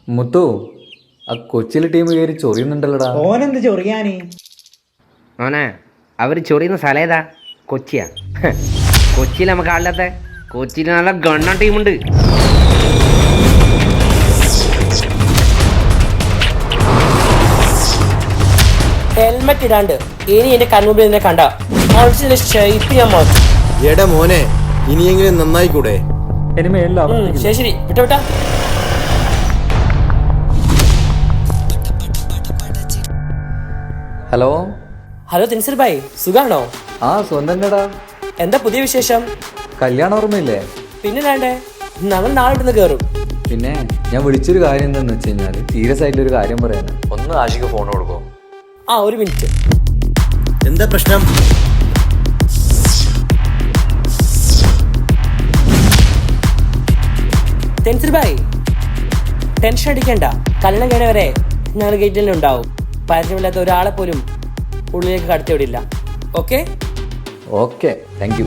മുത്തു, ആ കൊച്ചിയിലെ ടീം കയറി ചൊറിയുന്നുണ്ടല്ലോടാ. ഓനെന്ത് ചൊറിയാന്? ഓനെ അവർ ചൊറിയുന്ന സ്ഥലം ഏതാ? കൊച്ചിയാ? കൊച്ചിയിൽ നമുക്ക് ആളില്ലാത്ത, കൊച്ചിയിൽ നല്ല ഗണ്ണ ടീമുണ്ട്. ഹെൽമെറ്റ് ഇടാണ്ട് ഇനി എന്റെ കൺമുമ്പിൽ നിന്നെ കണ്ട ഷേപ്പ് ഞാൻ മാറ്റും. എടാ മോനെ, ഇനിയെങ്കിലും നന്നായിക്കൂടെ? ശരി ശരി, വിട്ടാ. ഹലോ ഹലോ തിൻസർ ഭായ്, സുഖാണോ? ആ സ്വന്തം. എന്താ പുതിയ വിശേഷം? കല്യാണം ഓർമ്മയില്ലേ? പിന്നെ വേണ്ടേ, ഞങ്ങൾ നാളെ ഇവിടുന്ന് കയറും. പിന്നെ ഞാൻ വിളിച്ചൊരു കാര്യം എന്താന്ന് വെച്ച് കഴിഞ്ഞാല് സീരിയസ് ആയിട്ടൊരു കാര്യം പറയാനാ. ഒന്ന് ആഷിക്ക് ഫോൺ കൊടുക്കോ? ആ, ഒരു മിനിറ്റ്. എന്താ പ്രശ്നം? തെൻസിർ ഭായ്, ടെൻഷൻ അടിക്കണ്ട. കല്യാണം കഴിഞ്ഞ വരെ ഞങ്ങൾ ഗേറ്റിൽ ഉണ്ടാവും. പരിചയമില്ലാത്ത ഒരാളെ പോലും ഉള്ളിലേക്ക് കടത്തി വിടില്ല. Okay okay, thank you.